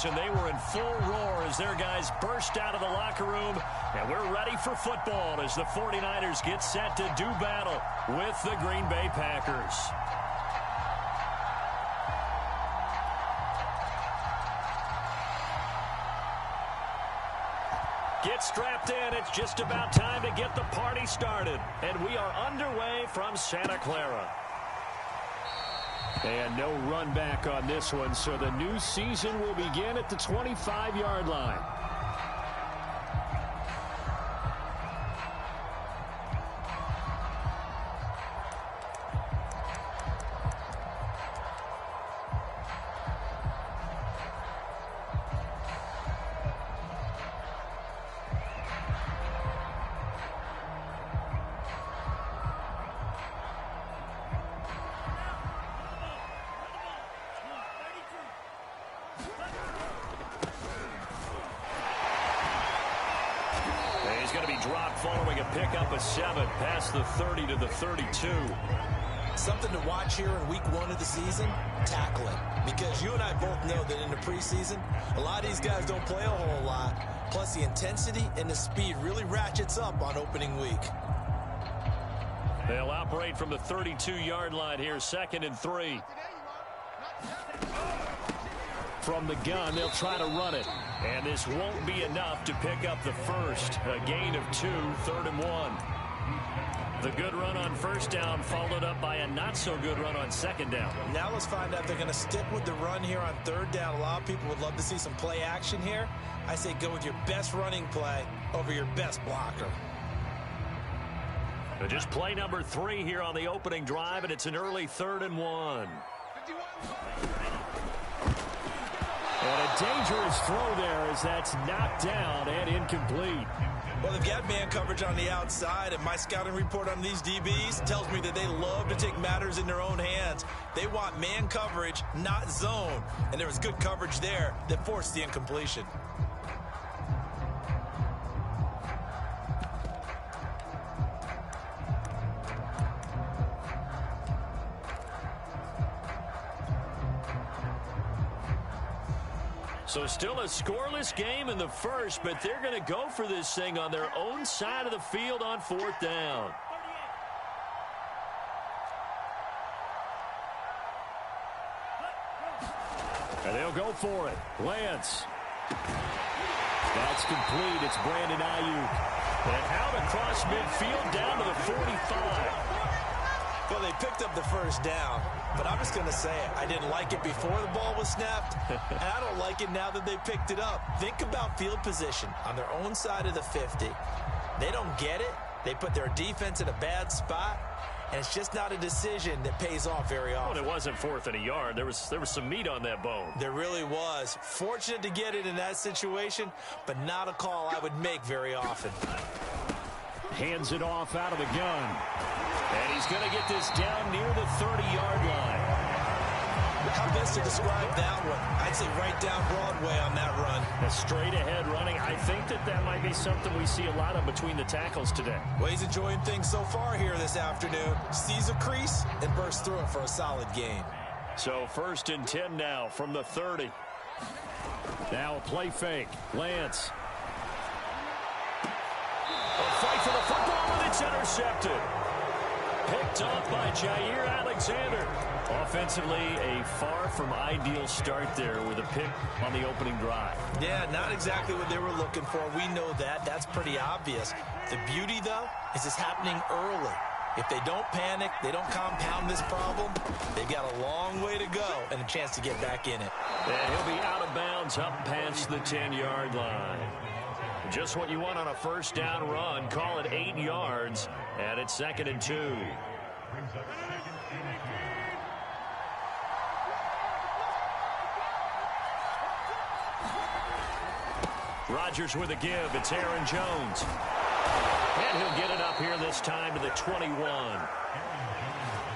And they were in full roar as their guys burst out of the locker room. And we're ready for football as the 49ers get set to do battle with the Green Bay Packers. Get strapped in. It's just about time to get the party started. And we are underway from Santa Clara. And no run back on this one, so the new season will begin at the 25-yard line. He's going to be dropped following a pickup of 7 past the 30 to the 32. Something to watch here in week 1 of the season, tackling. Because you and I both know that in the preseason, a lot of these guys don't play a whole lot. Plus the intensity and the speed really ratchets up on opening week. They'll operate from the 32-yard line here, 2nd and 3. From the gun, they'll try to run it. And this won't be enough to pick up the first. A gain of 2, 3rd and 1. The good run on first down followed up by a not-so-good run on second down. Now let's find out if they're going to stick with the run here on 3rd down. A lot of people would love to see some play action here. I say go with your best running play over your best blocker. But just play number 3 here on the opening drive, and it's an early 3rd and 1. And a dangerous throw there as that's knocked down and incomplete. Well, they've got man coverage on the outside, and my scouting report on these DBs tells me that they love to take matters in their own hands. They want man coverage, not zone. And there was good coverage there that forced the incompletion. So still a scoreless game in the first, but they're going to go for this thing on their own side of the field on 4th down. And they'll go for it. Lance. That's complete. It's Brandon Ayuk. And out across midfield down to the 45. Well, they picked up the first down, but I'm just going to say it. I didn't like it before the ball was snapped, and I don't like it now that they picked it up. Think about field position on their own side of the 50. They don't get it. They put their defense in a bad spot, and it's just not a decision that pays off very often. Well, it wasn't 4th and a yard. There was some meat on that bone. There really was. Fortunate to get it in that situation, but not a call I would make very often. Hands it off out of the gun. And he's going to get this down near the 30-yard line. How best to describe that one? I'd say right down Broadway on that run. A straight-ahead running. I think that might be something we see a lot of between the tackles today. Well, he's enjoying things so far here this afternoon. Sees a crease and bursts through it for a solid gain. So 1st and 10 now from the 30. Now a play fake. Lance. A fight for the football, and it's intercepted. Picked off by Jair Alexander. Offensively, a far from ideal start there with a pick on the opening drive. Yeah, not exactly what they were looking for. We know that. That's pretty obvious. The beauty, though, is it's happening early. If they don't panic, they don't compound this problem, they've got a long way to go and a chance to get back in it. And he'll be out of bounds up past the 10-yard line. Just what you want on a first down run. Call it 8 yards, and it's 2nd and 2. Rodgers with a give. It's Aaron Jones. And he'll get it up here this time to the 21.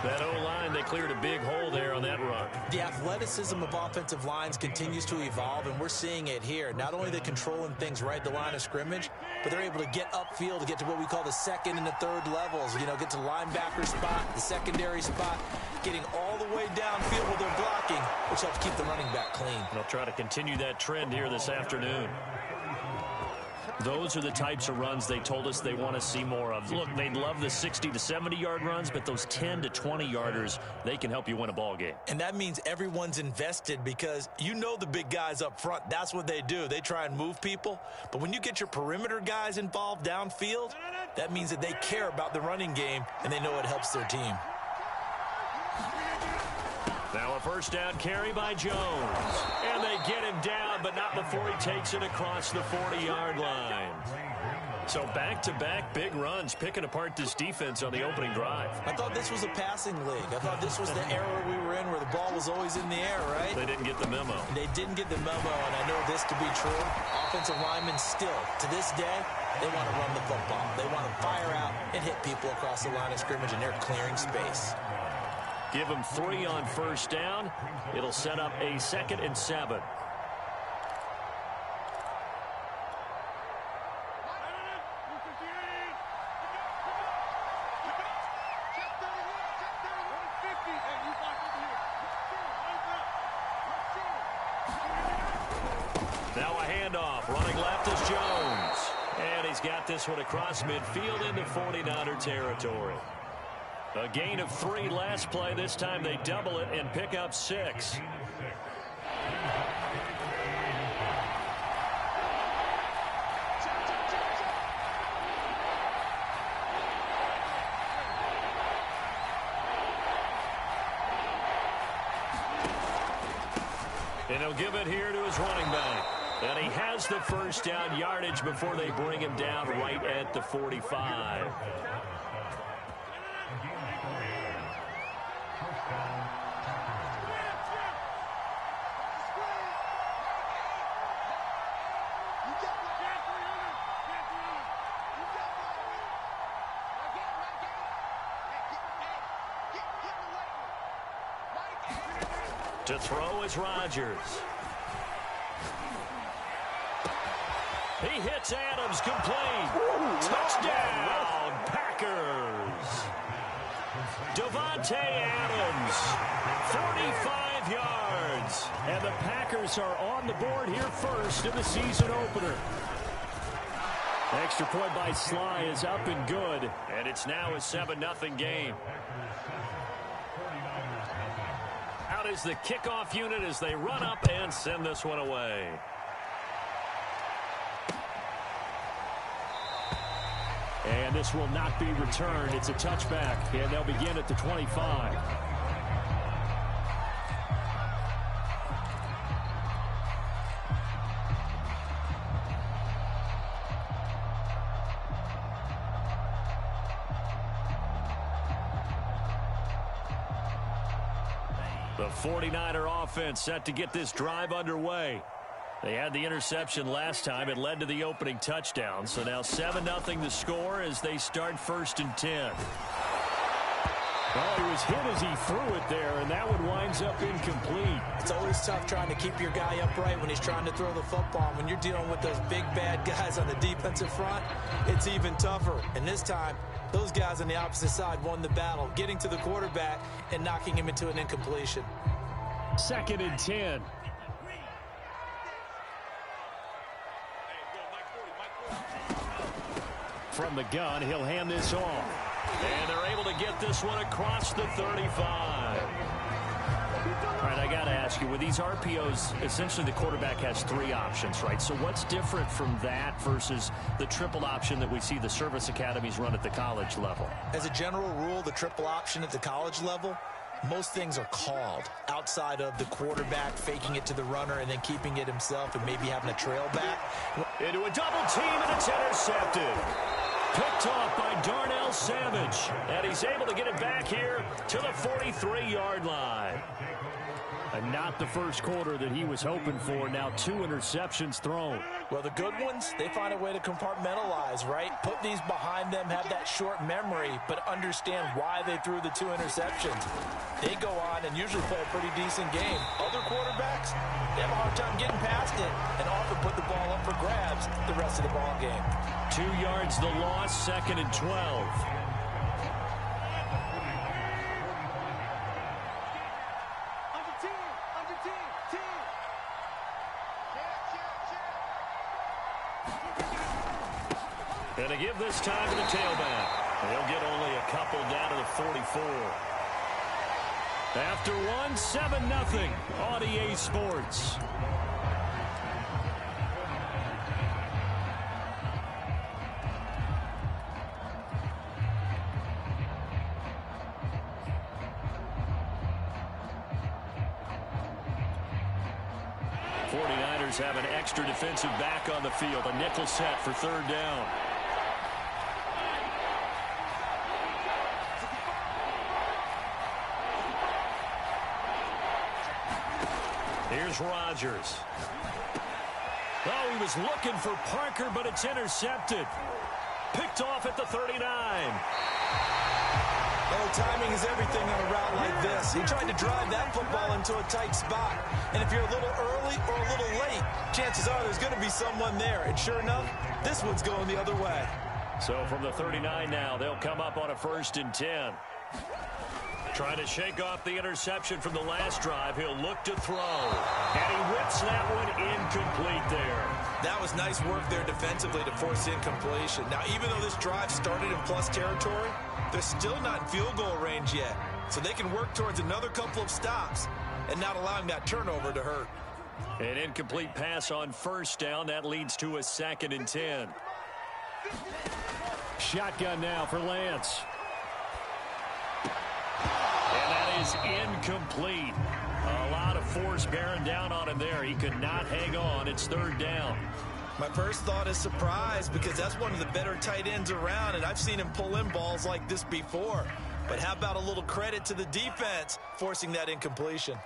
That O-line, they cleared a big hole there on that run. The athleticism of offensive lines continues to evolve, and we're seeing it here. Not only are they controlling things right at the line of scrimmage, but they're able to get upfield to get to what we call the 2nd and the 3rd levels. You know, get to the linebacker spot, the secondary spot, getting all the way downfield with their blocking, which helps keep the running back clean. They'll try to continue that trend here this afternoon. Those are the types of runs they told us they want to see more of. Look, they'd love the 60 to 70-yard runs, but those 10 to 20-yarders, they can help you win a ball game. And that means everyone's invested because you know the big guys up front. That's what they do. They try and move people. But when you get your perimeter guys involved downfield, that means that they care about the running game, and they know it helps their team. Now a first down carry by Jones. And they get him down, but not before he takes it across the 40-yard line. So back-to-back big runs, picking apart this defense on the opening drive. I thought this was a passing league. I thought this was the era we were in where the ball was always in the air, right? They didn't get the memo. They didn't get the memo, and I know this to be true. Offensive linemen still, to this day, they want to run the football. They want to fire out and hit people across the line of scrimmage, and they're clearing space. Give them 3 on first down. It'll set up a 2nd and 7. Now a handoff. Running left is Jones. And he's got this one across midfield into 49er territory. A gain of 3 last play. This time they double it and pick up 6. And he'll give it here to his running back. And he has the first down yardage before they bring him down right at the 45. To throw is Rodgers. He hits Adams complete. Touchdown, Packers. Davante Adams, 45 yards. And the Packers are on the board here first in the season opener. Extra point by Sly is up and good. And it's now a 7-0 game. Out is the kickoff unit as they run up and send this one away. And this will not be returned. It's a touchback, and they'll begin at the 25. The 49er offense set to get this drive underway. They had the interception last time. It led to the opening touchdown. So now 7-0 the score as they start 1st and 10. Well, he was hit as he threw it there, and that one winds up incomplete. It's always tough trying to keep your guy upright when he's trying to throw the football. When you're dealing with those big, bad guys on the defensive front, it's even tougher. And this time, those guys on the opposite side won the battle, getting to the quarterback and knocking him into an incompletion. 2nd and 10. From the gun, he'll hand this off. And they're able to get this one across the 35. All right, I got to ask you, with these RPOs, essentially the quarterback has 3 options, right? So what's different from that versus the triple option that we see the service academies run at the college level? As a general rule, the triple option at the college level, most things are called outside of the quarterback faking it to the runner and then keeping it himself and maybe having a trail back. Into a double team, and it's intercepted. Picked off by Darnell Savage. And he's able to get it back here to the 43-yard line. And not the first quarter that he was hoping for. Now 2 interceptions thrown. Well, the good ones, they find a way to compartmentalize, right? Put these behind them, have that short memory, but understand why they threw the 2 interceptions. They go on and usually play a pretty decent game. Other quarterbacks, they have a hard time getting past it and often put the ball up for grabs the rest of the ball game. 2 yards the loss, 2nd and 12. And to give this time to the tailback. They'll get only a couple down to the 44. After one, 7-0 on EA Sports. Have an extra defensive back on the field. A nickel set for third down. Here's Rodgers. Oh, he was looking for Parker, but it's intercepted. Picked off at the 39. Well, timing is everything on a route like this. He tried to drive that football into a tight spot. And if you're a little early or a little late, chances are there's going to be someone there. And sure enough, this one's going the other way. So from the 39 now, they'll come up on a 1st and 10. Trying to shake off the interception from the last drive. He'll look to throw. And he whips that one incomplete there. That was nice work there defensively to force incompletion. Now, even though this drive started in plus territory, they're still not in field goal range yet. So they can work towards another couple of stops and not allowing that turnover to hurt. An incomplete pass on 1st down. That leads to a 2nd and 10. Shotgun now for Lance. And that is incomplete. A lot of force bearing down on him there. He could not hang on. It's 3rd down. My first thought is surprise because that's one of the better tight ends around, and I've seen him pull in balls like this before. But how about a little credit to the defense forcing that incompletion?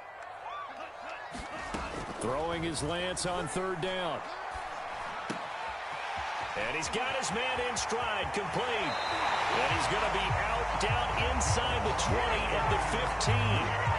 Throwing his Lance on 3rd down. And he's got his man in stride, complete. And he's going to be out down inside the 20 at the 15.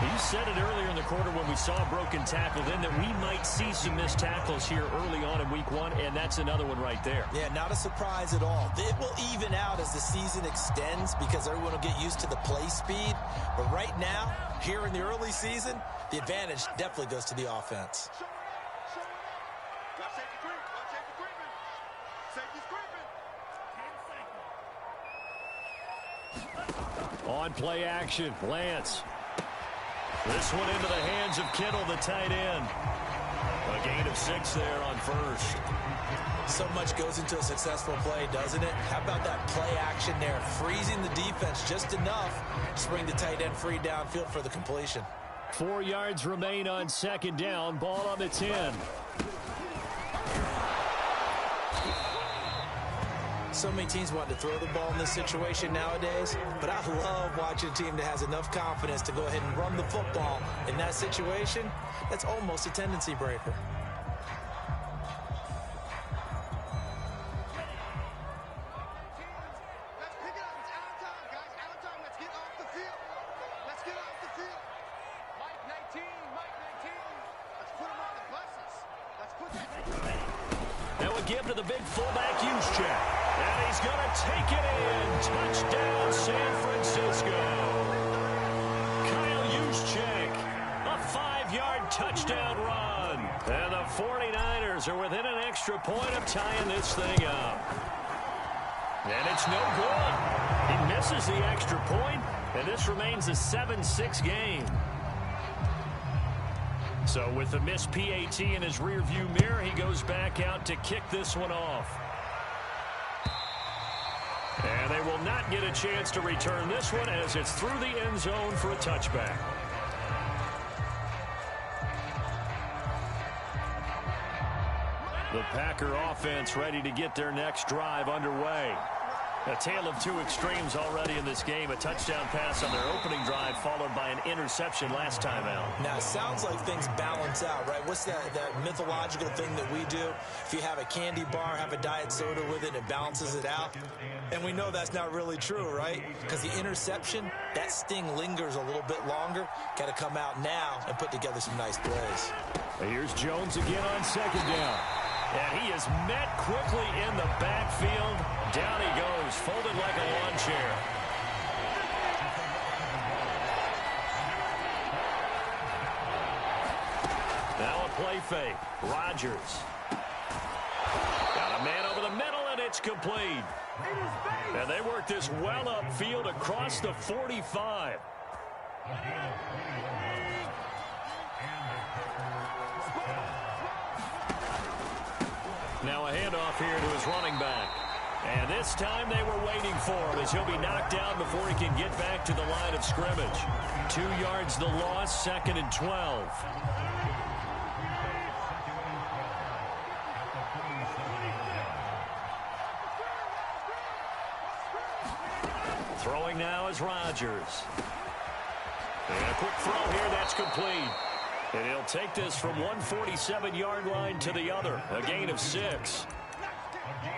You said it earlier in the quarter when we saw a broken tackle then that we might see some missed tackles here early on in week 1, and that's another one right there. Yeah, not a surprise at all. It will even out as the season extends because everyone will get used to the play speed. But right now, here in the early season, the advantage definitely goes to the offense. On play action, Lance. This one into the hands of Kittle, the tight end. A gain of 6 there on 1st. So much goes into a successful play, doesn't it? How about that play action there? Freezing the defense just enough to bring the tight end free downfield for the completion. 4 yards remain on 2nd down. Ball on the 10. So many teams want to throw the ball in this situation nowadays, but I love watching a team that has enough confidence to go ahead and run the football. In that situation, that's almost a tendency breaker. That would give to the big fullback Juszczyk. And he's going to take it in. Touchdown, San Francisco. Kyle Juszczyk, a 5-yard touchdown run. And the 49ers are within an extra point of tying this thing up. And it's no good. He misses the extra point, and this remains a 7-6 game. So with the missed PAT in his rearview mirror, he goes back out to kick this one off. And they will not get a chance to return this one as it's through the end zone for a touchback. The Packer offense ready to get their next drive underway. A tale of two extremes already in this game. A touchdown pass on their opening drive followed by an interception last time out. Now, it sounds like things balance out, right? What's that mythological thing that we do? If you have a candy bar, have a diet soda with it, it balances it out. And we know that's not really true, right? Because the interception, that sting lingers a little bit longer. Got to come out now and put together some nice plays. Here's Jones again on 2nd down. And he is met quickly in the backfield. Down he goes, folded like a lawn chair. Now a play fake. Rodgers. it's complete. And they work this well upfield across the 45. Now a handoff here to his running back. And this time they were waiting for him as he'll be knocked down before he can get back to the line of scrimmage. 2 yards the loss, 2nd and 12. Throwing now is Rodgers. And a quick throw here, that's complete. And he'll take this from 147-yard line to the other, a gain of 6.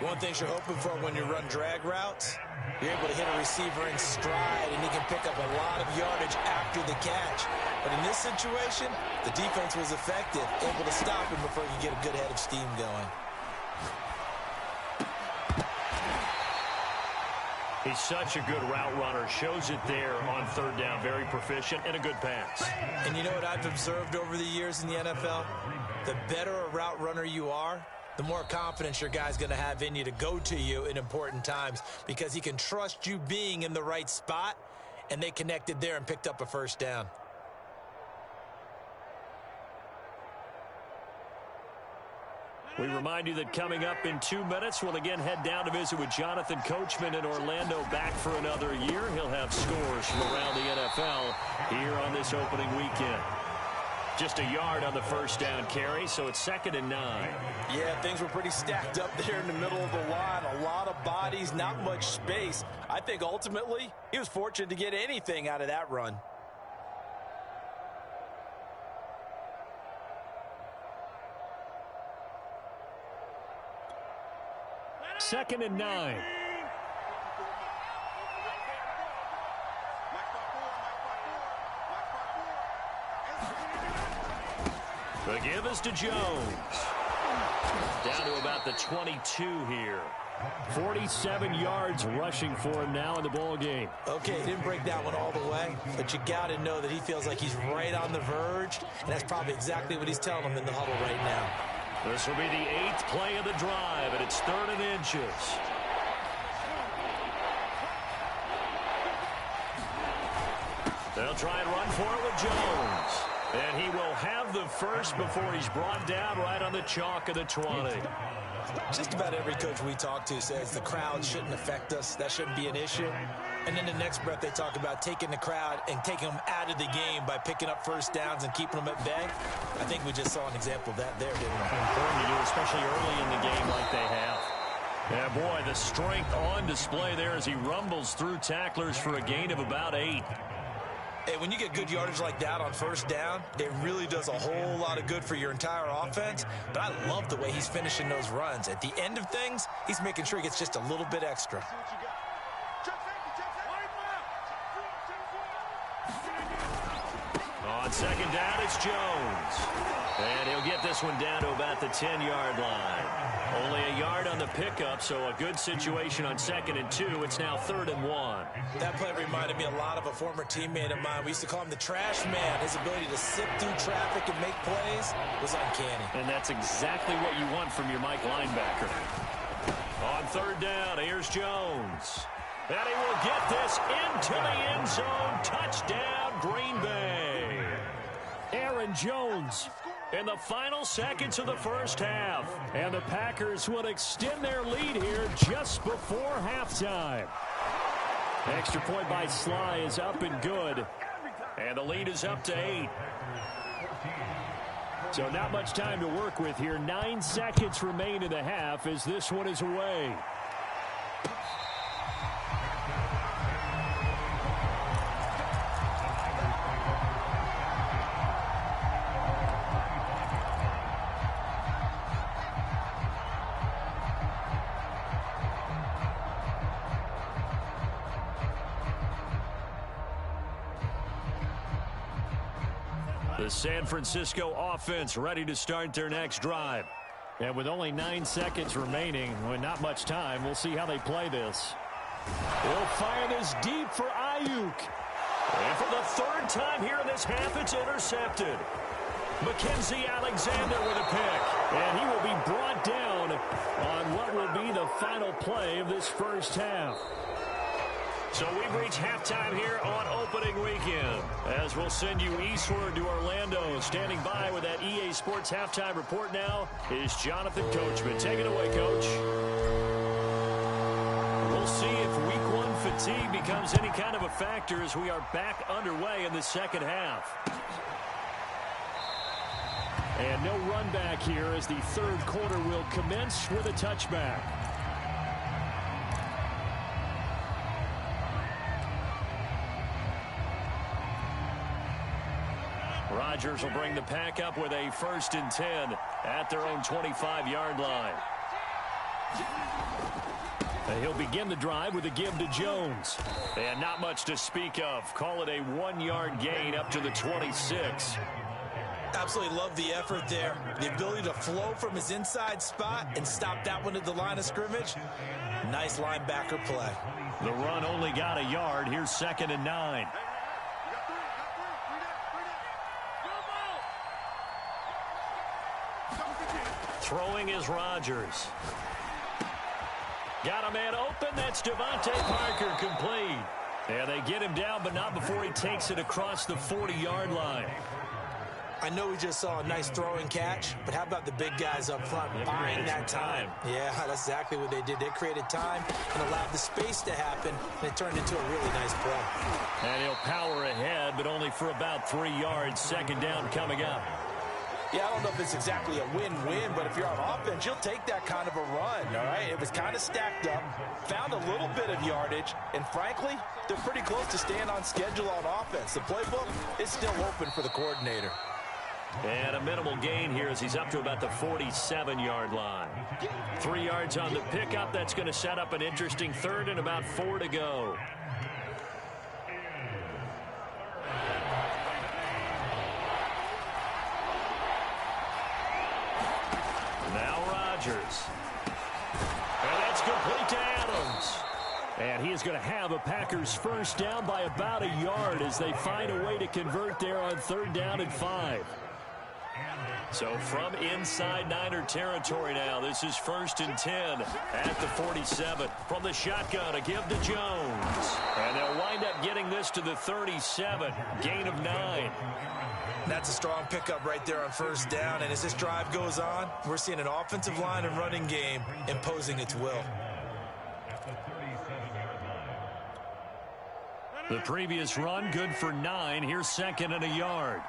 One thing you're hoping for when you run drag routes, you're able to hit a receiver in stride, and he can pick up a lot of yardage after the catch. But in this situation, the defense was effective, able to stop him before he could get a good head of steam going. He's such a good route runner. Shows it there on 3rd down. Very proficient and a good pass. And you know what I've observed over the years in the NFL? The better a route runner you are, the more confidence your guy's going to have in you to go to you in important times because he can trust you being in the right spot, and they connected there and picked up a 1st down. We remind you that coming up in 2 minutes, we'll again head down to visit with Jonathan Coachman in Orlando, back for another year. He'll have scores from around the NFL here on this opening weekend. Just a yard on the 1st down carry, so it's 2nd and 9. Yeah, things were pretty stacked up there in the middle of the line. A lot of bodies, not much space. I think ultimately he was fortunate to get anything out of that run. Second and 9. The give is to Jones. Down to about the 22 here. 47 yards rushing for him now in the ball game. Okay, he didn't break that one all the way, but you got to know that he feels like he's right on the verge, and that's probably exactly what he's telling them in the huddle right now. This will be the 8th play of the drive, and it's 3rd and inches. They'll try and run for it with Jones. And he will have the first before he's brought down right on the chalk of the 20. Just about every coach we talk to says the crowd shouldn't affect us. That shouldn't be an issue. And then the next breath they talk about taking the crowd and taking them out of the game by picking up 1st downs and keeping them at bay. I think we just saw an example of that there, didn't we? Important to do, especially early in the game like they have. Yeah, boy, the strength on display there as he rumbles through tacklers for a gain of about 8. Hey, when you get good yardage like that on 1st down, it really does a whole lot of good for your entire offense. But I love the way he's finishing those runs. At the end of things, he's making sure he gets just a little bit extra. On 2nd down, it's Jones. And he'll get this one down to about the 10-yard line. Only a yard on the pickup, so a good situation on 2nd and 2. It's now 3rd and 1. That play reminded me a lot of a former teammate of mine. We used to call him the trash man. His ability to sift through traffic and make plays was uncanny. And that's exactly what you want from your Mike linebacker. On 3rd down, here's Jones. And he will get this into the end zone. Touchdown, Green Bay. Aaron Jones in the final seconds of the 1st half. And the Packers will extend their lead here just before halftime. Extra point by Sly is up and good. And the lead is up to 8. So not much time to work with here. 9 seconds remain in the half as this one is away. The San Francisco offense ready to start their next drive. And with only 9 seconds remaining, with not much time, we'll see how they play this. They'll fire this deep for Ayuk. And for the 3rd time here in this half, it's intercepted. Mackenzie Alexander with a pick. And he will be brought down on what will be the final play of this first half. So we've reached halftime here on opening weekend, as we'll send you eastward to Orlando. Standing by with that EA Sports halftime report now is Jonathan Coachman. Take it away, Coach. We'll see if week one fatigue becomes any kind of a factor as we are back underway in the second half. And no run back here as the third quarter will commence with a touchback. Rodgers will bring the pack up with a 1st and 10 at their own 25-yard line. And he'll begin the drive with a give to Jones. And not much to speak of. Call it a 1-yard gain up to the 26. Absolutely love the effort there. The ability to flow from his inside spot and stop that one at the line of scrimmage. Nice linebacker play. The run only got a yard. Here's 2nd and 9. Throwing is Rodgers. Got a man open. That's Devontae Parker, complete. And they get him down, but not before he takes it across the 40-yard line. I know we just saw a nice throwing catch, but how about the big guys up front buying that time? Yeah, that's exactly what they did. They created time and allowed the space to happen, and it turned into a really nice play. And he'll power ahead, but only for about 3 yards. 2nd down coming up. Yeah, I don't know if it's exactly a win-win, but if you're on offense, you'll take that kind of a run, all right? It was kind of stacked up, found a little bit of yardage, and frankly, they're pretty close to staying on schedule on offense. The playbook is still open for the coordinator. And a minimal gain here as he's up to about the 47-yard line. 3 yards on the pickup. That's going to set up an interesting 3rd and about 4 to go. Now Rodgers. And that's complete to Adams. And he is going to have a Packers 1st down by about a yard as they find a way to convert there on 3rd down and 5. So from inside Niner territory now, this is 1st and 10 at the 47. From the shotgun, a give to Jones. And they'll wind up getting this to the 37, gain of 9. That's a strong pickup right there on 1st down. And as this drive goes on, we're seeing an offensive line and running game imposing its will. The previous run, good for 9. Here's 2nd and a yard.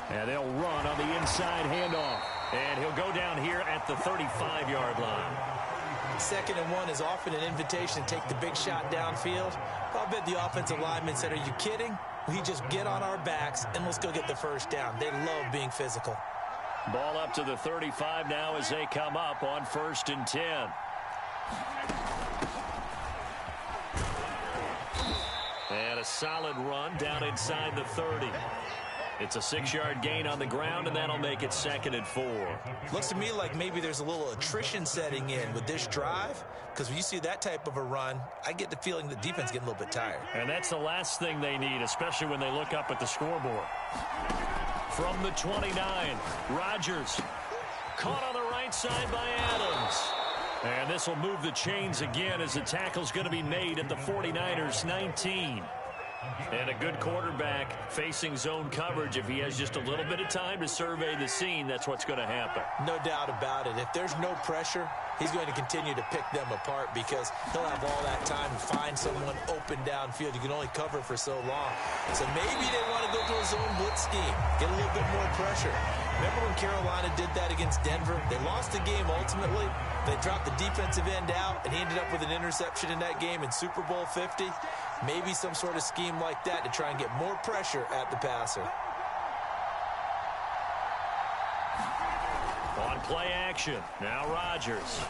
And they'll run on the inside handoff. And he'll go down here at the 35-yard line. 2nd and 1 is often an invitation to take the big shot downfield. I'll bet the offensive lineman said, are you kidding? We just get on our backs and let's go get the 1st down. They love being physical. Ball up to the 35 now as they come up on 1st and 10. And a solid run down inside the 30. It's a 6-yard gain on the ground, and that'll make it 2nd and 4. Looks to me like maybe there's a little attrition setting in with this drive, because when you see that type of a run, I get the feeling the defense getting a little bit tired. And that's the last thing they need, especially when they look up at the scoreboard. From the 29, Rodgers caught on the right side by Adams. And this will move the chains again as the tackle's going to be made at the 49ers 19. And a good quarterback facing zone coverage. If he has just a little bit of time to survey the scene, that's what's going to happen. No doubt about it. If there's no pressure, he's going to continue to pick them apart because he'll have all that time to find someone open downfield. You can only cover for so long. So maybe they want to go to a zone blitz scheme, get a little bit more pressure. Remember when Carolina did that against Denver? They lost the game ultimately. They dropped the defensive end out, and he ended up with an interception in that game in Super Bowl 50. Maybe some sort of scheme like that to try and get more pressure at the passer. On play action, now Rodgers.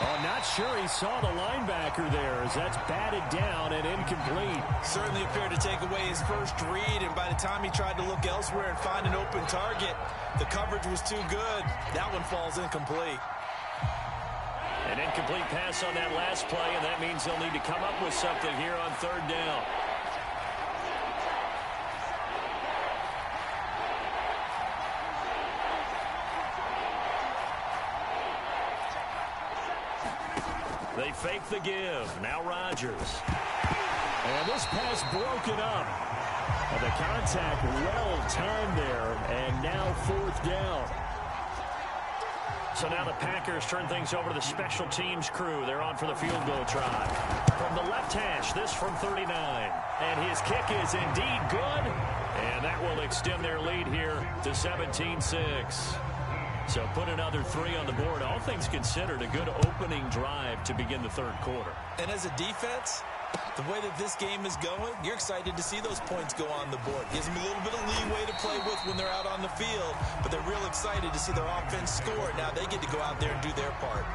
Oh, not sure he saw the linebacker there as that's batted down and incomplete. Certainly appeared to take away his first read, and by the time he tried to look elsewhere and find an open target, the coverage was too good. That one falls incomplete. An incomplete pass on that last play, and that means they'll need to come up with something here on 3rd down. They fake the give. Now Rodgers. And this pass broken up. And the contact well timed there. And now 4th down. So now the Packers turn things over to the special teams crew. They're on for the field goal try. From the left hash, this from 39. And his kick is indeed good. And that will extend their lead here to 17-6. So put another 3 on the board. All things considered, a good opening drive to begin the 3rd quarter. And as a defense, the way that this game is going, you're excited to see those points go on the board. Gives them a little bit of leeway to play with when they're out on the field, but they're real excited to see their offense score. Now they get to go out there and do their part.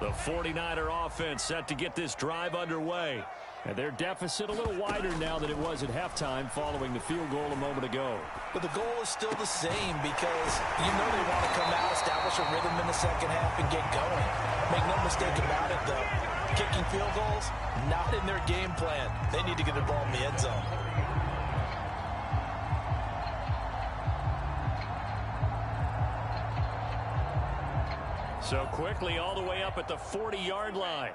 The 49er offense set to get this drive underway. And their deficit a little wider now than it was at halftime following the field goal a moment ago. But the goal is still the same because you know they want to come out, establish a rhythm in the second half, and get going. Make no mistake about it, though. Kicking field goals, not in their game plan. They need to get the ball in the end zone. So quickly all the way up at the 40-yard line.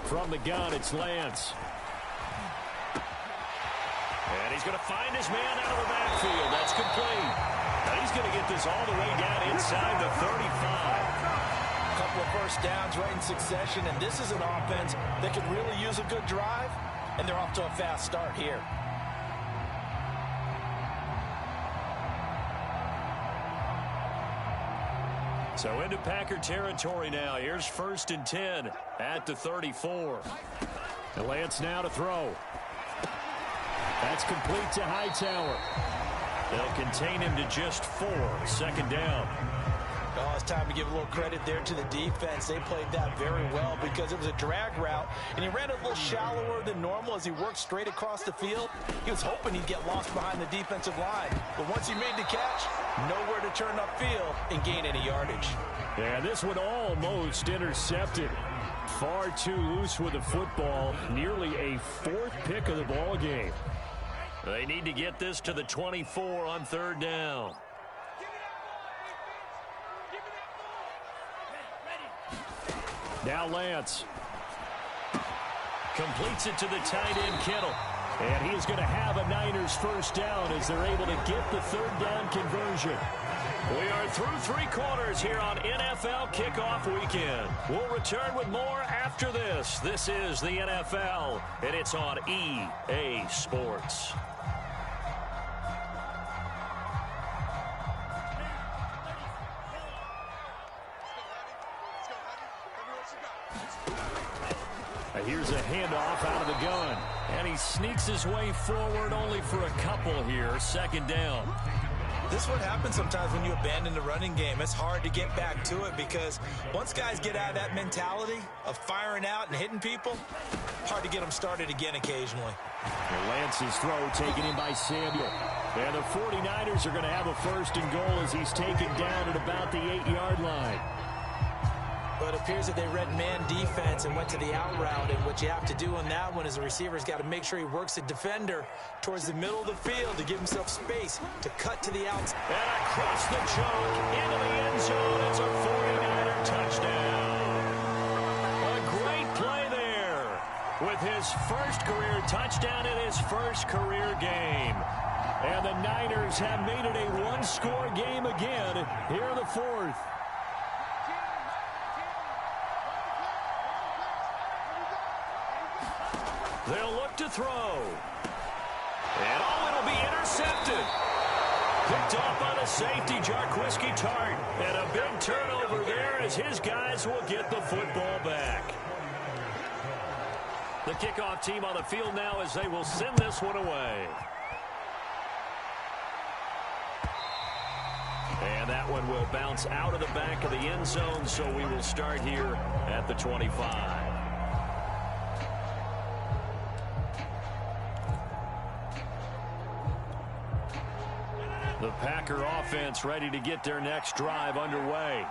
From the gun, it's Lance. And he's going to find his man out of the backfield. That's complete. Now he's going to get this all the way down inside the 35. A couple of first downs right in succession, and this is an offense that could really use a good drive, and they're off to a fast start here. So into Packer territory now. Here's 1st and 10 at the 34. And Lance now to throw. That's complete to Hightower. They'll contain him to just 4. 2nd down. Oh, it's time to give a little credit there to the defense. They played that very well because it was a drag route, and he ran a little shallower than normal as he worked straight across the field. He was hoping he'd get lost behind the defensive line, but once he made the catch, nowhere to turn upfield and gain any yardage. Yeah, this one almost intercepted. Far too loose with the football. Nearly a 4th pick of the ball game. They need to get this to the 24 on 3rd down. Now Lance. Completes it to the tight end, Kittle. And he's going to have a Niners 1st down as they're able to get the 3rd down conversion. We are through 3 quarters here on NFL Kickoff Weekend. We'll return with more after this. This is the NFL, and it's on EA Sports. Here's a handoff out of the gun. And he sneaks his way forward only for a couple here. 2nd down. This is what happens sometimes when you abandon the running game. It's hard to get back to it because once guys get out of that mentality of firing out and hitting people, hard to get them started again occasionally. And Lance's throw taken in by Samuel. And the 49ers are going to have a 1st and goal as he's taken down at about the 8-yard line. But it appears that they read man defense and went to the out route. And what you have to do on that one is the receiver's got to make sure he works the defender towards the middle of the field to give himself space to cut to the outside. And across the choke into the end zone. It's a 49er touchdown. A great play there with his 1st career touchdown in his 1st career game. And the Niners have made it a 1-score game again here in the 4th. They'll look to throw. And it'll be intercepted. Picked off by the safety, Jarquiski Tart. And a big turnover there as his guys will get the football back. The kickoff team on the field now as they will send this one away. And that one will bounce out of the back of the end zone, so we will start here at the 25. The Packer offense ready to get their next drive underway.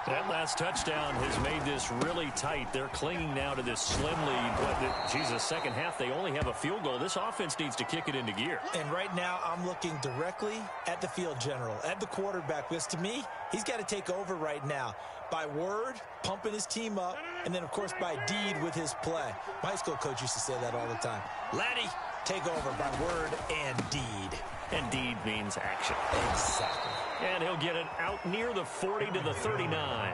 That last touchdown has made this really tight. They're clinging now to this slim lead. But, Jesus, second half, they only have a field goal. This offense needs to kick it into gear. And right now, I'm looking directly at the field general, at the quarterback, because to me, he's got to take over right now. By word, pumping his team up, and then, of course, by deed with his play. My high school coach used to say that all the time. Laddie, take over by word and deed. And deed means action. Exactly. And he'll get it out near the 40 to the 39.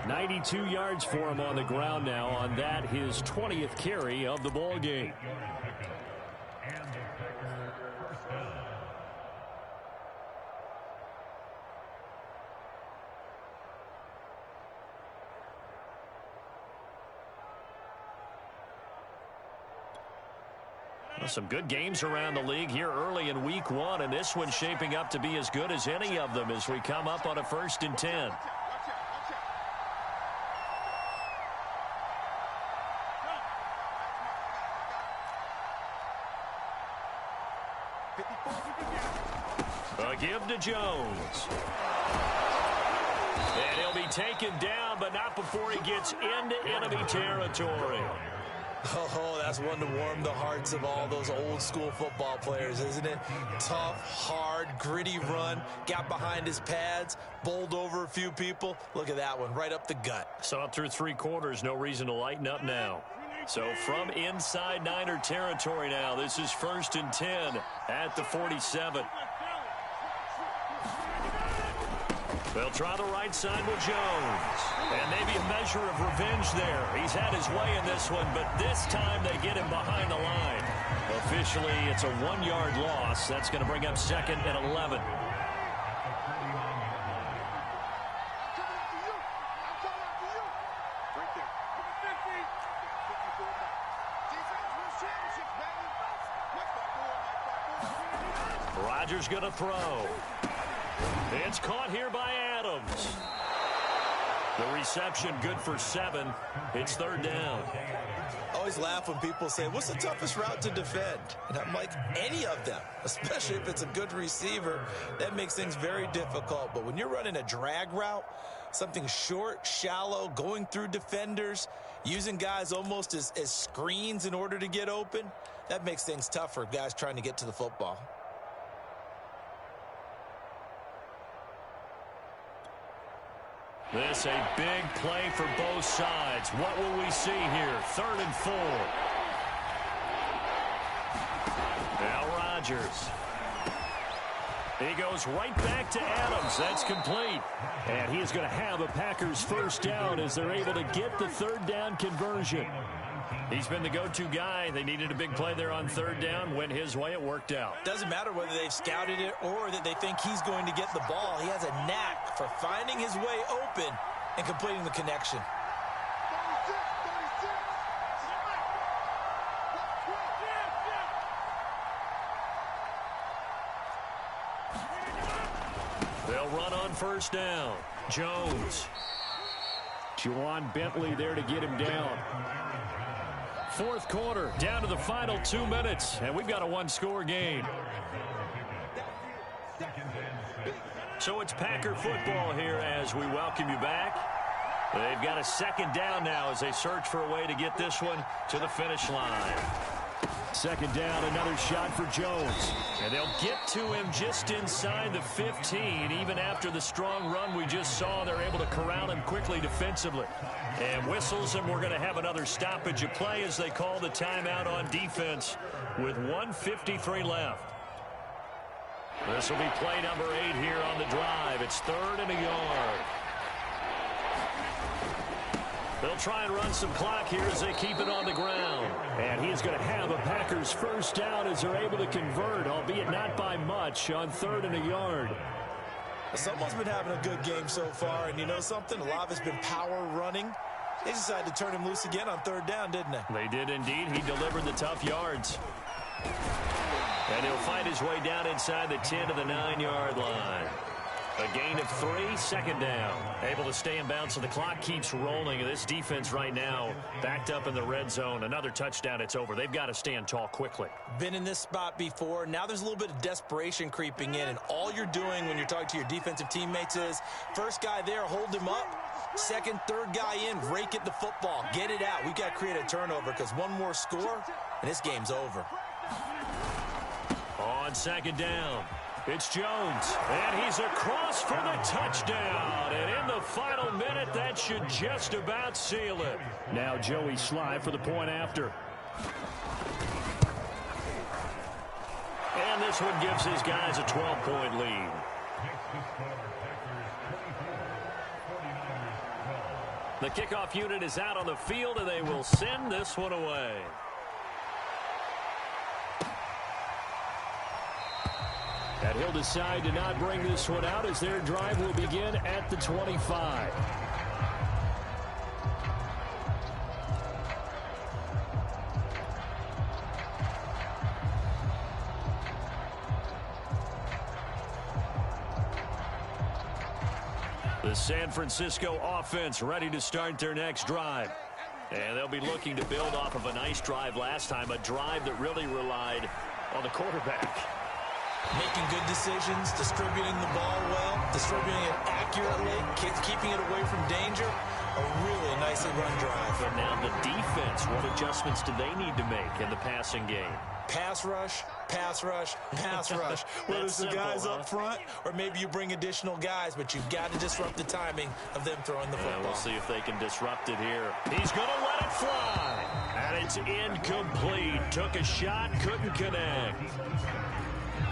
92 yards for him on the ground now on that, his 20th carry of the ball game. Some good games around the league here early in week one, and this one's shaping up to be as good as any of them as we come up on a 1st and 10. A give to Jones. And he'll be taken down, but not before he gets into enemy territory. Oh, that's one to warm the hearts of all those old school football players, isn't it? Tough, hard, gritty run, got behind his pads, bowled over a few people. Look at that one, right up the gut. So up through 3 quarters, no reason to lighten up now. So from inside Niner territory now, this is 1st and 10 at the 47. They'll try the right side with Jones. And maybe a measure of revenge there. He's had his way in this one, but this time they get him behind the line. Officially, it's a 1-yard loss. That's going to bring up 2nd and 11. Rodgers going to throw. It's caught here by Adams. The reception good for 7. It's 3rd down. I always laugh when people say, what's the toughest route to defend? And I'm like, any of them, especially if it's a good receiver. That makes things very difficult. But when you're running a drag route, something short, shallow, going through defenders, using guys almost as screens in order to get open, that makes things tough for guys trying to get to the football. This a big play for both sides. What will we see here? 3rd and 4. Now Rodgers. He goes right back to Adams. That's complete. And he is going to have a Packers 1st down as they're able to get the 3rd down conversion. He's been the go-to guy. They needed a big play there on 3rd down. Went his way. It worked out. Doesn't matter whether they've scouted it or that they think he's going to get the ball. He has a knack for finding his way open and completing the connection. They'll run on 1st down. Jones. Juwan Bentley there to get him down. 4th quarter, down to the final 2 minutes, and we've got a 1-score game. So it's Packer football here as we welcome you back. They've got a 2nd down now as they search for a way to get this one to the finish line. 2nd down, another shot for Jones. And they'll get to him just inside the 15. Even after the strong run we just saw, they're able to corral him quickly defensively. And whistles, and we're going to have another stoppage of play as they call the timeout on defense with 1:53 left. This will be play number 8 here on the drive. It's 3rd and a yard. They'll try and run some clock here as they keep it on the ground. And he is going to have a Packers 1st down as they're able to convert, albeit not by much, on 3rd and a yard. Someone's been having a good game so far, and you know something? A lot of it's been power running. They decided to turn him loose again on 3rd down, didn't they? They did indeed. He delivered the tough yards. And he'll find his way down inside the 10 to the 9-yard line. A gain of 3, second down. Able to stay in bounds, so the clock keeps rolling. And this defense right now backed up in the red zone. Another touchdown, it's over. They've got to stand tall quickly. Been in this spot before. Now there's a little bit of desperation creeping in. And all you're doing when you're talking to your defensive teammates is, first guy there, hold him up. Second, third guy in, rake at the football. Get it out. We've got to create a turnover because one more score, and this game's over. On second down, it's Jones, and he's across for the touchdown. And in the final minute, that should just about seal it. Now Joey Sly for the point after. And this one gives his guys a 12-point lead. The kickoff unit is out on the field, and they will send this one away. And he'll decide to not bring this one out as their drive will begin at the 25. The San Francisco offense ready to start their next drive. And they'll be looking to build off of a nice drive last time, a drive that really relied on the quarterback. Making good decisions, distributing the ball well, distributing it accurately, keeping it away from danger. A really nicely run drive. But now the defense, what adjustments do they need to make in the passing game? Pass rush, pass rush, pass rush. Whether it's the guys up front or maybe you bring additional guys, but you've got to disrupt the timing of them throwing the football. We'll see if they can disrupt it here. He's going to let it fly. And it's incomplete. Took a shot, couldn't connect.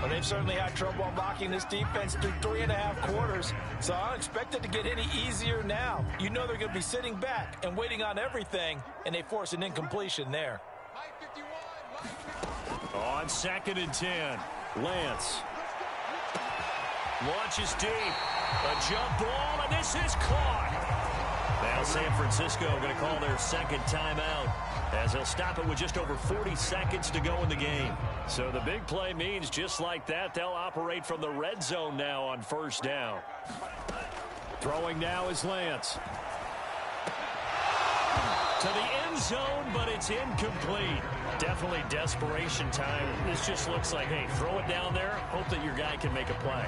Well, they've certainly had trouble unlocking this defense through 3.5 quarters, so I don't expect it to get any easier now. You know they're going to be sitting back and waiting on everything, and they force an incompletion there. On 2nd and 10, Lance. Launches deep. A jump ball, and this is caught. Now San Francisco going to call their second timeout as they'll stop it with just over 40 seconds to go in the game. So the big play means just like that, they'll operate from the red zone now on first down. Throwing now is Lance. To the end zone, but it's incomplete. Definitely desperation time. This just looks like, hey, throw it down there, hope that your guy can make a play.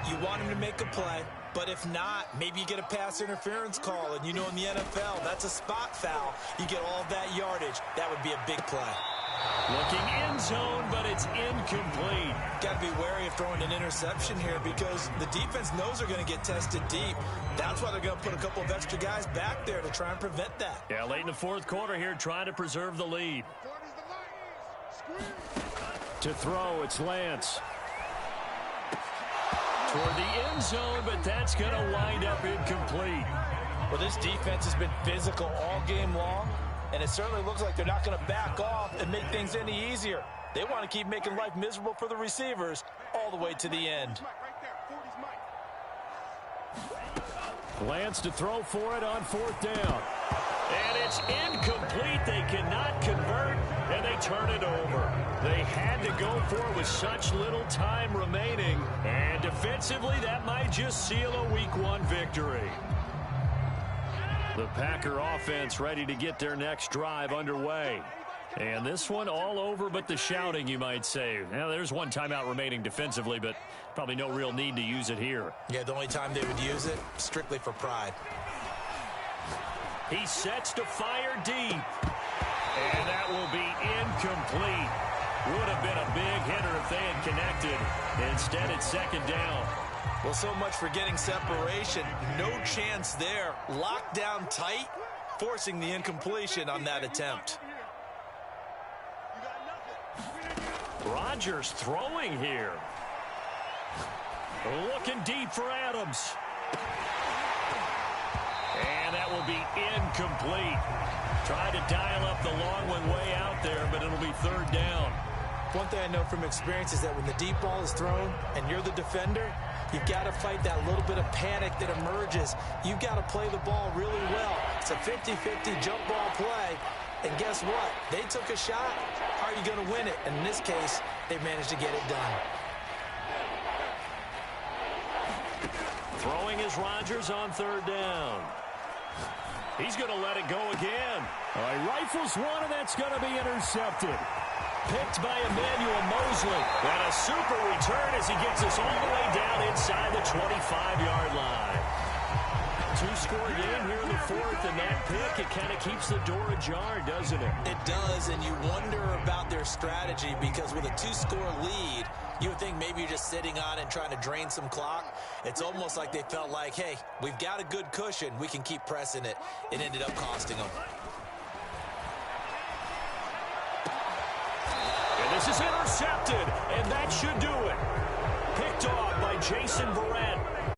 You want him to make a play, but if not, maybe you get a pass interference call, and you know in the NFL, that's a spot foul. You get all that yardage. That would be a big play. Looking end zone, but it's incomplete. Got to be wary of throwing an interception here because the defense knows they're going to get tested deep. That's why they're going to put a couple of extra guys back there to try and prevent that. Yeah, late in the fourth quarter here, trying to preserve the lead. To throw, it's Lance. Toward the end zone, but that's going to wind up incomplete. Well, this defense has been physical all game long, and it certainly looks like they're not going to back off and make things any easier. They want to keep making life miserable for the receivers all the way to the end. Lance to throw for it on 4th down. And it's incomplete. They cannot convert, and they turn it over. They had to go for it with such little time remaining. And defensively, that might just seal a Week 1 victory. The Packer offense ready to get their next drive underway. And this one all over but the shouting, you might say. Now, there's one timeout remaining defensively, but probably no real need to use it here. Yeah, the only time they would use it, strictly for pride. He sets to fire deep. And that will be incomplete. Would have been a big hitter if they had connected. Instead, it's 2nd down. Well, so much for getting separation. No chance there. Locked down tight, forcing the incompletion on that attempt. Rodgers throwing here. Looking deep for Adams. And that will be incomplete. Try to dial up the long one way out there, but it'll be 3rd down. One thing I know from experience is that when the deep ball is thrown and you're the defender, you've got to fight that little bit of panic that emerges. You've got to play the ball really well. It's a 50-50 jump ball play. And guess what? They took a shot. How are you going to win it? And in this case, they managed to get it done. Throwing is Rodgers on third down. He's going to let it go again. He rifles one, and that's going to be intercepted. Picked by Emmanuel Mosley. And a super return as he gets us all the way down inside the 25-yard line. Two-score game here in the fourth, and that pick, it kind of keeps the door ajar, doesn't it? It does, and you wonder about their strategy because with a two-score lead, you would think maybe you're just sitting on it and trying to drain some clock. It's almost like they felt like, hey, we've got a good cushion. We can keep pressing it. It ended up costing them. And this is intercepted, and that should do it. Picked off by Jason Verrett.